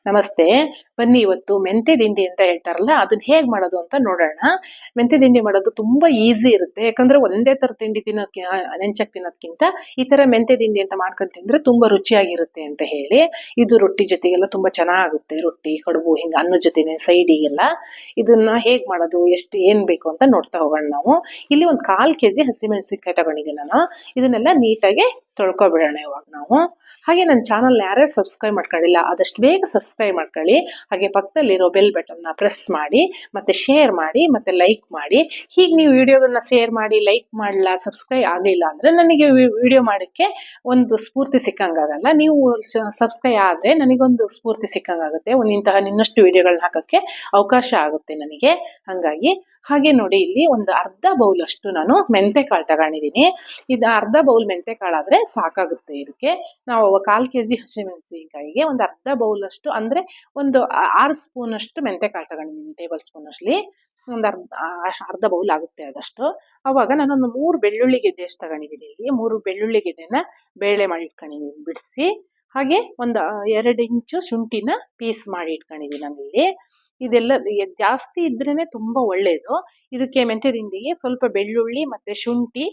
ನಮಸ್ತೆ. ಬನ್ನಿ ಇವತ್ತು ಮೆಂತೆ ದಿಂಡಿ ಅಂತ ಹೇಳ್ತಾರಲ್ಲ ಅದನ್ನ ಹೇಗ್ ಮಾಡೋದು ಅಂತ ನೋಡೋಣ. ಮೆಂತೆ ದಿಂಡಿ ಮಾಡೋದು ತುಂಬಾ ಈಸಿ ಇರುತ್ತೆ. ಯಾಕಂದ್ರೆ ಒಂದೇ ತರ ತಿಂಡಿ ತಿನ್ನೋದಕ್ಕೆ ನೆಂಚಕ್ ತಿನ್ನೋದ್ಕಿಂತ ಈ ತರ ಮೆಂತೆ ದಿಂಡಿ ಅಂತ ಮಾಡ್ಕೊಂಡು ತಿಂದ್ರೆ ತುಂಬಾ ರುಚಿಯಾಗಿರುತ್ತೆ ಅಂತ ಹೇಳಿ. ಇದು ರೊಟ್ಟಿ ಜೊತೆಗೆಲ್ಲ ತುಂಬಾ ಚೆನ್ನಾಗುತ್ತೆ. ರೊಟ್ಟಿ ಕಡುಬು ಹಿಂಗ ಅನ್ನದ ಜೊತೆನೆ ಸೈಡಿಗೆಲ್ಲ. ಇದನ್ನ ಹೇಗ್ ಮಾಡೋದು ಎಷ್ಟು ಏನ್ ಬೇಕು ಅಂತ ನೋಡ್ತಾ ಹೋಗೋಣ ನಾವು. ಇಲ್ಲಿ ಒಂದು 1/4 ಕೆಜಿ ಹಸಿಮೆಣಸಿನಕಾಯಿ ತಗೊಂಡಿದ್ದೀನಿ ನಾನು. ಇದನ್ನೆಲ್ಲ ನೀಟಾಗಿ ತೊಳ್ಕೊಬಿಡೋಣ ಇವಾಗ ನಾವು. ಹಾಗೆ ನನ್ನ ಚಾನಲ್ ಯಾರ್ಯಾರು ಸಬ್ಸ್ಕ್ರೈಬ್ ಮಾಡ್ಕೊಂಡಿಲ್ಲ ಆದಷ್ಟು ಬೇಗ ಸಬ್ಸ್ಕ್ರೈಬ್ ಮಾಡ್ಕೊಳ್ಳಿ. ಹಾಗೆ ಪಕ್ಕದಲ್ಲಿರೋ ಬೆಲ್ ಬಟನ್ನ ಪ್ರೆಸ್ ಮಾಡಿ ಮತ್ತೆ ಶೇರ್ ಮಾಡಿ ಮತ್ತೆ ಲೈಕ್ ಮಾಡಿ. ಹೀಗೆ ನೀವು ವಿಡಿಯೋಗಳನ್ನ ಶೇರ್ ಮಾಡಿ ಲೈಕ್ ಮಾಡಲ್ಲ ಸಬ್ಸ್ಕ್ರೈಬ್ ಆಗಲಿಲ್ಲ ಅಂದ್ರೆ ನನಗೆ ವಿಡಿಯೋ ಮಾಡೋಕ್ಕೆ ಒಂದು ಸ್ಫೂರ್ತಿ ಸಿಕ್ಕಂಗಾಗಲ್ಲ. ನೀವು ಸಬ್ಸ್ಕ್ರೈಬ್ ಆದರೆ ನನಗೊಂದು ಸ್ಫೂರ್ತಿ ಸಿಕ್ಕಂಗಾಗುತ್ತೆ. ಇನ್ನಷ್ಟು ವಿಡಿಯೋಗಳನ್ನ ಹಾಕೋಕ್ಕೆ ಅವಕಾಶ ಆಗುತ್ತೆ ನನಗೆ. ಹಾಗೆ ನೋಡಿ ಇಲ್ಲಿ ಒಂದು ಅರ್ಧ ಬೌಲ್ ಅಷ್ಟು ನಾನು ಮೆಂತೆ ಕಾಳು ತಗೊಂಡಿದ್ದೀನಿ. ಇದು ಅರ್ಧ ಬೌಲ್ ಮೆಂತೆ ಕಾಳಾದ್ರೆ ಸಾಕಾಗುತ್ತೆ. ಇದಕ್ಕೆ ನಾವು 1/4 ಕೆಜಿ ಹಸಿಮೆಣಸಿನಕಾಯಿಗೆ ಒಂದು ಅರ್ಧ ಬೌಲ್ ಅಷ್ಟು ಅಂದ್ರೆ ಒಂದು 6 ಸ್ಪೂನ್ ಅಷ್ಟು ಮೆಂತೆ ಕಾಳು ತಗೊಂಡಿದ್ದೀನಿ. ಟೇಬಲ್ ಸ್ಪೂನ್ ಅಷ್ಟಲ್ಲಿ ಒಂದು ಅರ್ಧ ಬೌಲ್ ಆಗುತ್ತೆ ಅದಷ್ಟು. ಅವಾಗ ನಾನೊಂದು 3 ಬೆಳ್ಳುಳ್ಳಿ ಗೆಡ್ಡೆ ಅಷ್ಟು ತಗೊಂಡಿದ್ದೀನಿ. ಇಲ್ಲಿ 3 ಬೆಳ್ಳುಳ್ಳಿ ಗೆಡ್ಡೆನ ಬೇಳೆ ಮಾಡಿ ಇಟ್ಕೊಂಡಿದ್ದೀನಿ ಬಿಡಿಸಿ. ಹಾಗೆ ಒಂದು 2 ಇಂಚು ಶುಂಠಿನ ಪೀಸ್ ಮಾಡಿ ಇಟ್ಕೊಂಡಿದ್ದೀನಿ ನಾನಿಲ್ಲಿ. ಇದೆಲ್ಲ ಜಾಸ್ತಿ ಇದ್ರೇನೆ ತುಂಬಾ ಒಳ್ಳೇದು. ಇದಕ್ಕೆ ಮೆಂತೆ ದಿಂಡಿಗೆ ಸ್ವಲ್ಪ ಬೆಳ್ಳುಳ್ಳಿ ಮತ್ತೆ ಶುಂಠಿ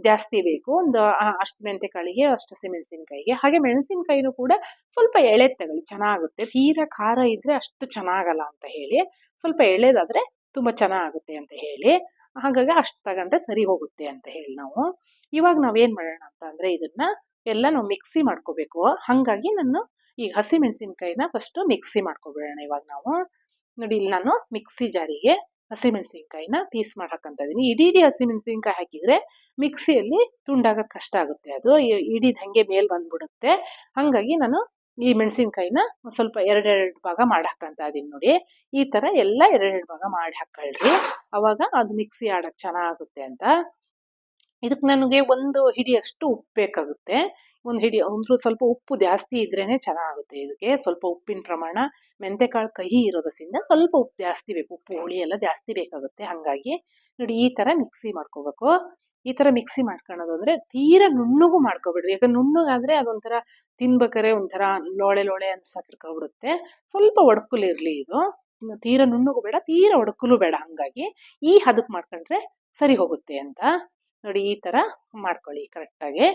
ಜಾಸ್ತಿ ಬೇಕು. ಒಂದು ಅಷ್ಟು ಮೆಂತೆ ಕಾಳಿಗೆ ಅಷ್ಟು ಹಸಿಮೆಣಸಿನಕಾಯಿಗೆ. ಹಾಗೆ ಮೆಣಸಿನಕಾಯಿನೂ ಕೂಡ ಸ್ವಲ್ಪ ಎಳೆದ್ ತಗೊಳ್ಳಿ ಚೆನ್ನಾಗುತ್ತೆ. ತೀರಾ ಖಾರ ಇದ್ರೆ ಅಷ್ಟು ಚೆನ್ನಾಗಲ್ಲ ಅಂತ ಹೇಳಿ, ಸ್ವಲ್ಪ ಎಳೆದಾದ್ರೆ ತುಂಬಾ ಚೆನ್ನಾಗುತ್ತೆ ಅಂತ ಹೇಳಿ. ಹಾಗಾಗಿ ಅಷ್ಟು ತಗೊಂಡ್ರೆ ಸರಿ ಹೋಗುತ್ತೆ ಅಂತ ಹೇಳಿ ನಾವು ಇವಾಗ ನಾವೇನ್ ಮಾಡೋಣ ಅಂತ ಅಂದ್ರೆ ಇದನ್ನ ಎಲ್ಲ ನಾವು ಮಿಕ್ಸಿ ಮಾಡ್ಕೋಬೇಕು. ಹಾಗಾಗಿ ನಾನು ಈ ಹಸಿಮೆಣಸಿನಕಾಯಿನ ಫಸ್ಟ್ ಮಿಕ್ಸಿ ಮಾಡ್ಕೊಬಿಡೋಣ ಇವಾಗ ನಾವು. ನೋಡಿ ಇಲ್ಲಿ ನಾನು ಮಿಕ್ಸಿ ಜಾರಿಗೆ ಹಸಿಮೆಣಸಿನಕಾಯಿನ ಪೀಸ್ ಮಾಡಿ ಹಾಕಂತ ಇದೀನಿ. ಇಡೀ ಹಸಿಮೆಣಸಿನಕಾಯಿ ಹಾಕಿದ್ರೆ ಮಿಕ್ಸಿಯಲ್ಲಿ ತುಂಡಾಗಕ್ಕೆ ಕಷ್ಟ ಆಗುತ್ತೆ. ಅದು ಇಡೀದ್ ಹಂಗೆ ಮೇಲ್ ಬಂದ್ಬಿಡುತ್ತೆ. ಹಾಗಾಗಿ ನಾನು ಈ ಮೆಣಸಿನಕಾಯಿನ ಸ್ವಲ್ಪ 2 ಭಾಗ ಮಾಡಿ ಹಾಕಂತ ಇದೀನಿ ನೋಡಿ. ಈ ತರ ಎಲ್ಲ 2 ಭಾಗ ಮಾಡಿ ಹಾಕೊಳ್ರಿ. ಅವಾಗ ಅದು ಮಿಕ್ಸಿ ಆಡಕ್ ಚೆನ್ನಾಗುತ್ತೆ ಅಂತ. ಇದಕ್ಕೆ ನನಗೆ 1 ಹಿಡಿಯಷ್ಟು ಉಪ್ಪು ಬೇಕಾಗುತ್ತೆ. 1 ಹಿಡಿ ಅಂದ್ರೆ ಸ್ವಲ್ಪ ಉಪ್ಪು ಜಾಸ್ತಿ ಇದ್ರೇನೆ ಚೆನ್ನಾಗುತ್ತೆ. ಇದಕ್ಕೆ ಸ್ವಲ್ಪ ಉಪ್ಪಿನ ಪ್ರಮಾಣ ಮೆಂತೆಕಾಳು ಕಹಿ ಇರೋದ್ರಿಂದ ಸ್ವಲ್ಪ ಉಪ್ಪು ಜಾಸ್ತಿ ಬೇಕು. ಉಪ್ಪು ಹುಳಿ ಎಲ್ಲ ಜಾಸ್ತಿ ಬೇಕಾಗುತ್ತೆ. ಹಾಗಾಗಿ ನೋಡಿ ಈ ತರ ಮಿಕ್ಸಿ ಮಾಡ್ಕೋಬೇಕು. ಈ ತರ ಮಿಕ್ಸಿ ಮಾಡ್ಕೊಳ್ಳೋದು ಅಂದ್ರೆ ತೀರಾ ನುಣ್ಣಗೂ ಮಾಡ್ಕೊಬಿಡ್ರಿ. ಯಾಕಂದ್ರೆ ನುಣ್ಣಗಾದ್ರೆ ಅದೊಂಥರ ತಿನ್ಬೇಕಾರೆ ಒಂಥರ ಲೋಳೆ ಲೋಳೆ ಅನ್ಸಕ್ಬಿಡುತ್ತೆ. ಸ್ವಲ್ಪ ಒಡ್ಕುಲಿರ್ಲಿ ಇದು. ತೀರಾ ನುಣ್ಣಗೂ ಬೇಡ ತೀರಾ ಒಡ್ಕುಲು ಬೇಡ. ಹಾಗಾಗಿ ಈ ಹದಕ್ ಮಾಡ್ಕೊಂಡ್ರೆ ಸರಿ ಹೋಗುತ್ತೆ ಅಂತ. ನೋಡಿ ಈ ತರ ಮಾಡ್ಕೊಳ್ಳಿ ಕರೆಕ್ಟಾಗಿ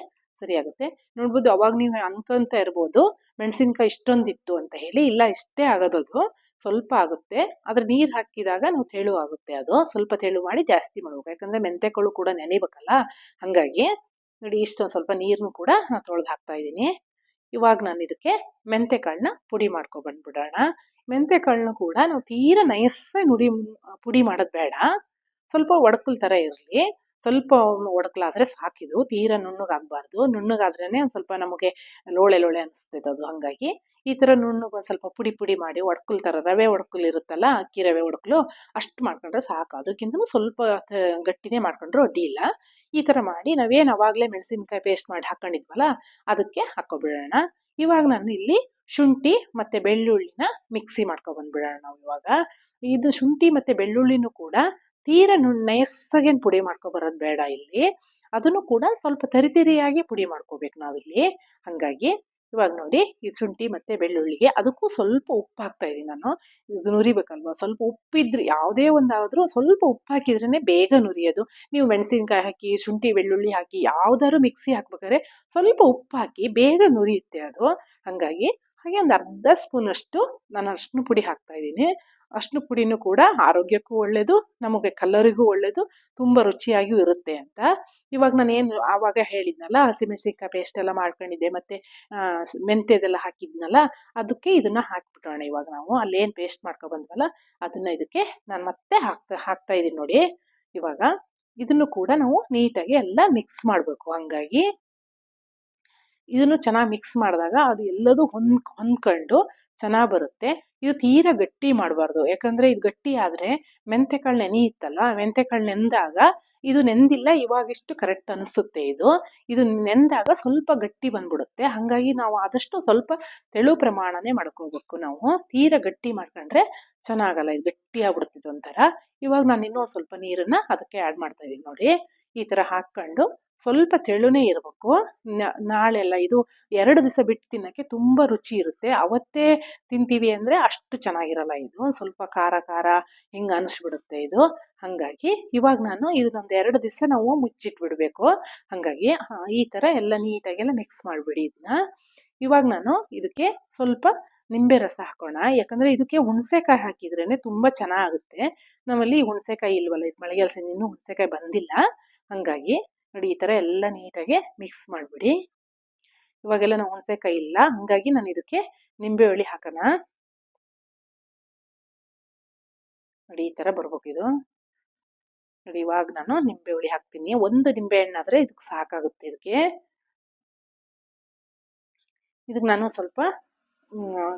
ಸರಿ ಆಗುತ್ತೆ. ನೋಡ್ಬೋದು ಅವಾಗ ನೀವು ಅನ್ಕೊಂತ ಇರ್ಬೋದು ಮೆಣಸಿನ್ಕಾಯಿ ಇಷ್ಟೊಂದಿತ್ತು ಅಂತ ಹೇಳಿ. ಇಲ್ಲ ಇಷ್ಟೇ ಆಗೋದದು, ಸ್ವಲ್ಪ ಆಗುತ್ತೆ. ಆದ್ರೆ ನೀರು ಹಾಕಿದಾಗ ನಾವು ತೆಳು ಆಗುತ್ತೆ. ಅದು ಸ್ವಲ್ಪ ತೆಳು ಮಾಡಿ ಜಾಸ್ತಿ ಮಾಡ್ಬೇಕು. ಯಾಕಂದ್ರೆ ಮೆಂತೆಕಾಳು ಕೂಡ ನೆನಿಬೇಕಲ್ಲ. ಹಾಗಾಗಿ ನೋಡಿ ಇಷ್ಟೊಂದು ಸ್ವಲ್ಪ ನೀರನ್ನು ಕೂಡ ನಾನು ತೊಳೆದು ಹಾಕ್ತಾ ಇದ್ದೀನಿ. ಇವಾಗ ನಾನು ಇದಕ್ಕೆ ಮೆಂತೆಕಾಳನ್ನ ಪುಡಿ ಬಂದ್ಬಿಡೋಣ. ಮೆಂತೆಕಾಳನ್ನ ಕೂಡ ನಾವು ತೀರಾ ನೈಸಾಗಿ ಪುಡಿ ಮಾಡೋದು ಬೇಡ. ಸ್ವಲ್ಪ ಒಡಕಲ್ ತರ ಇರಲಿ. ಸ್ವಲ್ಪ ಒಡಕಲಾದ್ರೆ ಸಾಕಿದು. ತೀರಾ ನುಣ್ಣಗಾಗಬಾರ್ದು. ನುಣ್ಣಗಾದ್ರೇನೆ ಒಂದು ಸ್ವಲ್ಪ ನಮಗೆ ಲೋಳೆ ಲೋಳೆ ಅನಿಸ್ತದೆ ಅದು. ಹಾಗಾಗಿ ಈ ತರ ನುಣ್ಣಗೆ ಒಂದು ಸ್ವಲ್ಪ ಪುಡಿ ಮಾಡಿ ಒಡಕಲ್ ತರ ರವೆ ಒಡಕಲ್ ಇರುತ್ತಲ್ಲ, ಅಕ್ಕಿ ರವೆ ಒಡಕಲು ಅಷ್ಟು ಮಾಡ್ಕೊಂಡ್ರೆ ಸಾಕು. ಅದಕ್ಕಿಂತ ಸ್ವಲ್ಪ ಗಟ್ಟಿನೇ ಮಾಡ್ಕೊಂಡ್ರು ಅಡ್ಡಿ ಇಲ್ಲ. ಈ ತರ ಮಾಡಿ ನಾವೇನು ಅವಾಗಲೇ ಮೆಣಸಿನಕಾಯಿ ಪೇಸ್ಟ್ ಮಾಡಿ ಹಾಕೊಂಡಿದ್ವಲ್ಲ ಅದಕ್ಕೆ ಹಾಕೊಬಿಡೋಣ. ಇವಾಗ ನಾನು ಇಲ್ಲಿ ಶುಂಠಿ ಮತ್ತೆ ಬೆಳ್ಳುಳ್ಳಿನ ಮಿಕ್ಸಿ ಬಂದ್ಬಿಡೋಣ ನಾವು ಇವಾಗ. ಇದು ಶುಂಠಿ ಮತ್ತೆ ಬೆಳ್ಳುಳ್ಳಿನೂ ಕೂಡ ತೀರಾ ನೈಸಾಗೇನು ಪುಡಿ ಬರೋದು ಬೇಡ ಇಲ್ಲಿ. ಅದನ್ನು ಕೂಡ ಸ್ವಲ್ಪ ತರಿತರಿಯಾಗಿ ಪುಡಿ ಮಾಡ್ಕೋಬೇಕು ನಾವಿಲ್ಲಿ. ಹಾಗಾಗಿ ಇವಾಗ ನೋಡಿ ಈ ಶುಂಠಿ ಮತ್ತೆ ಬೆಳ್ಳುಳ್ಳಿಗೆ ಅದಕ್ಕೂ ಸ್ವಲ್ಪ ಉಪ್ಪು ಹಾಕ್ತಾ ಇದೀನಿ ನಾನು. ಇದು ನುರಿಬೇಕಲ್ವಾ, ಸ್ವಲ್ಪ ಉಪ್ಪಿದ್ರೆ ಯಾವುದೇ ಒಂದಾದ್ರೂ ಸ್ವಲ್ಪ ಉಪ್ಪು ಹಾಕಿದ್ರೇನೆ ಬೇಗ ನುರಿಯೋದು. ನೀವು ಮೆಣಸಿನಕಾಯಿ ಹಾಕಿ ಶುಂಠಿ ಬೆಳ್ಳುಳ್ಳಿ ಹಾಕಿ ಯಾವ್ದಾದ್ರು ಮಿಕ್ಸಿ ಹಾಕ್ಬೇಕಾದ್ರೆ ಸ್ವಲ್ಪ ಉಪ್ಪು ಹಾಕಿ ಬೇಗ ನುರಿಯುತ್ತೆ ಅದು. ಹಾಗಾಗಿ ಹಾಗೆ ಒಂದು ಅರ್ಧ ಸ್ಪೂನ್ ಅಷ್ಟು ನಾನು ಅರ್ಶಿನ ಪುಡಿ ಹಾಕ್ತಾ ಇದ್ದೀನಿ. ಅರ್ಶಿನ ಪುಡಿನೂ ಕೂಡ ಆರೋಗ್ಯಕ್ಕೂ ಒಳ್ಳೇದು, ನಮಗೆ ಕಲರಿಗೂ ಒಳ್ಳೇದು, ತುಂಬ ರುಚಿಯಾಗಿಯೂ ಇರುತ್ತೆ ಅಂತ. ಇವಾಗ ನಾನೇನು ಆವಾಗ ಹೇಳಿದ್ನಲ್ಲ ಹಸಿಮೆಣಸಿನಕಾಯಿ ಪೇಸ್ಟ್ ಎಲ್ಲ ಮಾಡ್ಕೊಂಡಿದ್ದೆ ಮತ್ತೆ ಮೆಂತ್ಯದೆಲ್ಲ ಹಾಕಿದ್ನಲ್ಲ ಅದಕ್ಕೆ ಇದನ್ನ ಹಾಕ್ಬಿಟ್ಟೋಣ. ಇವಾಗ ನಾವು ಅಲ್ಲೇನು ಪೇಸ್ಟ್ ಬಂದ್ವಲ್ಲ ಅದನ್ನ ಇದಕ್ಕೆ ನಾನು ಮತ್ತೆ ಹಾಕ್ತಾ ಇದ್ದೀನಿ ನೋಡಿ. ಇವಾಗ ಇದನ್ನು ಕೂಡ ನಾವು ನೀಟಾಗಿ ಎಲ್ಲ ಮಿಕ್ಸ್ ಮಾಡಬೇಕು. ಹಂಗಾಗಿ ಇದನ್ನು ಚೆನ್ನಾಗಿ ಮಿಕ್ಸ್ ಮಾಡಿದಾಗ ಅದು ಎಲ್ಲದೂ ಹೊಂದ್ಕೊಂಡು ಚೆನ್ನಾಗಿ ಬರುತ್ತೆ. ಇದು ತೀರಾ ಗಟ್ಟಿ ಮಾಡಬಾರ್ದು. ಯಾಕಂದ್ರೆ ಇದು ಗಟ್ಟಿ ಆದರೆ ಮೆಂತೆಕಾಳು ನೆನೆಯುತ್ತಲ್ಲ, ಮೆಂತೆಕಾಳು ನೆಂದಾಗ ಇದು ನೆಂದಿಲ್ಲ ಇವಾಗಿಷ್ಟು ಕರೆಕ್ಟ್ ಅನಿಸುತ್ತೆ. ಇದು ನೆಂದಾಗ ಸ್ವಲ್ಪ ಗಟ್ಟಿ ಬಂದ್ಬಿಡುತ್ತೆ. ಹಾಗಾಗಿ ನಾವು ಆದಷ್ಟು ಸ್ವಲ್ಪ ತೆಳು ಪ್ರಮಾಣನೇ ಮಾಡ್ಕೋಬೇಕು ನಾವು. ತೀರಾ ಗಟ್ಟಿ ಮಾಡ್ಕೊಂಡ್ರೆ ಚೆನ್ನಾಗಲ್ಲ, ಇದು ಗಟ್ಟಿ ಆಗ್ಬಿಡುತ್ತೆ ಒಂಥರ. ಇವಾಗ ನಾನು ಇನ್ನೂ ಸ್ವಲ್ಪ ನೀರನ್ನು ಅದಕ್ಕೆ ಆ್ಯಡ್ ಮಾಡ್ತಾ ಇದ್ದೀನಿ ನೋಡಿ. ಈ ಥರ ಹಾಕ್ಕೊಂಡು ಸ್ವಲ್ಪ ತೆಳುನೇ ಇರಬೇಕು. ನಾಳೆಲ್ಲ ಇದು 2 ದಿವಸ ಬಿಟ್ಟು ತಿನ್ನೋಕ್ಕೆ ತುಂಬ ರುಚಿ ಇರುತ್ತೆ. ಅವತ್ತೇ ತಿಂತೀವಿ ಅಂದರೆ ಅಷ್ಟು ಚೆನ್ನಾಗಿರಲ್ಲ ಇದು. ಸ್ವಲ್ಪ ಖಾರ ಖಾರ ಹಿಂಗೆ ಅನಿಸ್ಬಿಡುತ್ತೆ ಇದು. ಹಾಗಾಗಿ ಇವಾಗ ನಾನು ಇದನ್ನೊಂದು 2 ದಿವಸ ನಾವು ಮುಚ್ಚಿಟ್ಬಿಡಬೇಕು. ಹಾಗಾಗಿ ಈ ಥರ ಎಲ್ಲ ನೀಟಾಗೆಲ್ಲ ಮಿಕ್ಸ್ ಮಾಡಿಬಿಡಿ ಇದನ್ನ. ಇವಾಗ ನಾನು ಇದಕ್ಕೆ ಸ್ವಲ್ಪ ನಿಂಬೆ ರಸ ಹಾಕೋಣ. ಯಾಕಂದರೆ ಇದಕ್ಕೆ ಹುಣಸೆಕಾಯಿ ಹಾಕಿದ್ರೇ ತುಂಬ ಚೆನ್ನಾಗುತ್ತೆ. ನಮ್ಮಲ್ಲಿ ಹುಣಸೆಕಾಯಿ ಇಲ್ವಲ್ಲ, ಇದು ಮಳೆಗಾಲ ಸೀಸನ್ ಇನ್ನೂ ಹುಣಸೆಕಾಯಿ ಬಂದಿಲ್ಲ. ಹಾಗಾಗಿ ನೋಡಿ ಈ ಥರ ಎಲ್ಲ ನೀಟಾಗಿ ಮಿಕ್ಸ್ ಮಾಡಿಬಿಡಿ. ಇವಾಗೆಲ್ಲ ನಾವು ಹುಣಸೆಕಾಯಿ ಇಲ್ಲ, ಹಾಗಾಗಿ ನಾನು ಇದಕ್ಕೆ ನಿಂಬೆ ಹುಳಿ ಹಾಕೋಣ. ನೋಡಿ ಈ ಥರ ಬರ್ಬೇಕು ಇದು. ನೋಡಿ ಇವಾಗ ನಾನು ನಿಂಬೆ ಹುಳಿ ಹಾಕ್ತೀನಿ. 1 ನಿಂಬೆ ಹಣ್ಣಾದರೆ ಇದಕ್ಕೆ ಸಾಕಾಗುತ್ತೆ. ಇದಕ್ಕೆ ನಾನು ಸ್ವಲ್ಪ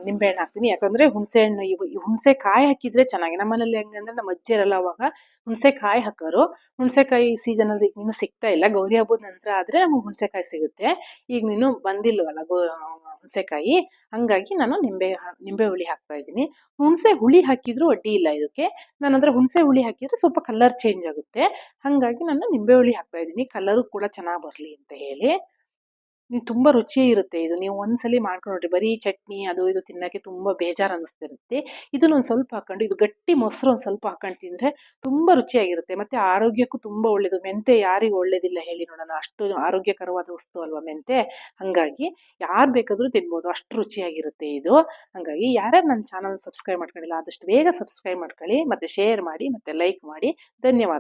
ನಿಂಬೆಹಣ್ಣು ಹಾಕ್ತೀನಿ. ಯಾಕಂದರೆ ಹುಣಸೆಹಣ್ಣು ಹುಣಸೆಕಾಯಿ ಹಾಕಿದರೆ ಚೆನ್ನಾಗಿ. ನಮ್ಮನೇಲಿ ಹೆಂಗಂದ್ರೆ ನಮ್ಮ ಅಜ್ಜಿಯರೆಲ್ಲ ಅವಾಗ ಹುಣಸೆಕಾಯಿ ಹಾಕೋರು. ಹುಣಸೆಕಾಯಿ ಸೀಸನಲ್ಲಿ ಇನ್ನೂ ಸಿಗ್ತಾ ಇಲ್ಲ. ಗೌರಿ ಹಬ್ಬದ ನಂತರ ಆದರೆ ನಮಗೆ ಹುಣಸೆಕಾಯಿ ಸಿಗುತ್ತೆ. ಈಗ ಇನ್ನೂ ಬಂದಿಲ್ವಲ್ಲ ಹುಣಸೆಕಾಯಿ, ಹಾಗಾಗಿ ನಾನು ನಿಂಬೆ ಹುಳಿ ಹಾಕ್ತಾ ಇದ್ದೀನಿ. ಹುಣಸೆ ಹುಳಿ ಹಾಕಿದರೂ ಅಡ್ಡಿ ಇಲ್ಲ ಇದಕ್ಕೆ. ನಾನು ಹುಣಸೆ ಹುಳಿ ಹಾಕಿದರೆ ಸ್ವಲ್ಪ ಕಲರ್ ಚೇಂಜ್ ಆಗುತ್ತೆ. ಹಾಗಾಗಿ ನಾನು ನಿಂಬೆ ಹುಳಿ ಹಾಕ್ತಾ ಇದ್ದೀನಿ, ಕಲರು ಕೂಡ ಚೆನ್ನಾಗಿ ಬರಲಿ ಅಂತ ಹೇಳಿ. ತುಂಬ ರುಚಿ ಇರುತ್ತೆ ಇದು. ನೀವು ಒಂದ್ಸಲಿ ಮಾಡ್ಕೊಂಡು ನೋಡ್ರಿ. ಬರೀ ಚಟ್ನಿ ಅದು ಇದು ತಿನ್ನೋಕ್ಕೆ ತುಂಬ ಬೇಜಾರು ಅನ್ನಿಸ್ತಿರುತ್ತೆ. ಇದನ್ನೊಂದು ಸ್ವಲ್ಪ ಹಾಕ್ಕೊಂಡು, ಇದು ಗಟ್ಟಿ ಮೊಸರು ಒಂದು ಸ್ವಲ್ಪ ಹಾಕೊಂಡು ತಿಂದರೆ ತುಂಬ ರುಚಿಯಾಗಿರುತ್ತೆ. ಮತ್ತು ಆರೋಗ್ಯಕ್ಕೂ ತುಂಬ ಒಳ್ಳೆಯದು. ಮೆಂತೆ ಯಾರಿಗೆ ಒಳ್ಳೇದಿಲ್ಲ ಹೇಳಿ ನೋಡೋಣ, ಅಷ್ಟು ಆರೋಗ್ಯಕರವಾದ ವಸ್ತು ಅಲ್ವಾ ಮೆಂತೆ. ಹಾಗಾಗಿ ಯಾರು ಬೇಕಾದರೂ ತಿನ್ಬೋದು, ಅಷ್ಟು ರುಚಿಯಾಗಿರುತ್ತೆ ಇದು. ಹಾಗಾಗಿ ಯಾರ್ಯಾರು ನನ್ನ ಚಾನಲ್ ಸಬ್ಸ್ಕ್ರೈಬ್ ಮಾಡ್ಕೊಂಡಿಲ್ಲ ಆದಷ್ಟು ಬೇಗ ಸಬ್ಸ್ಕ್ರೈಬ್ ಮಾಡ್ಕೊಳ್ಳಿ, ಮತ್ತು ಶೇರ್ ಮಾಡಿ, ಮತ್ತು ಲೈಕ್ ಮಾಡಿ. ಧನ್ಯವಾದ.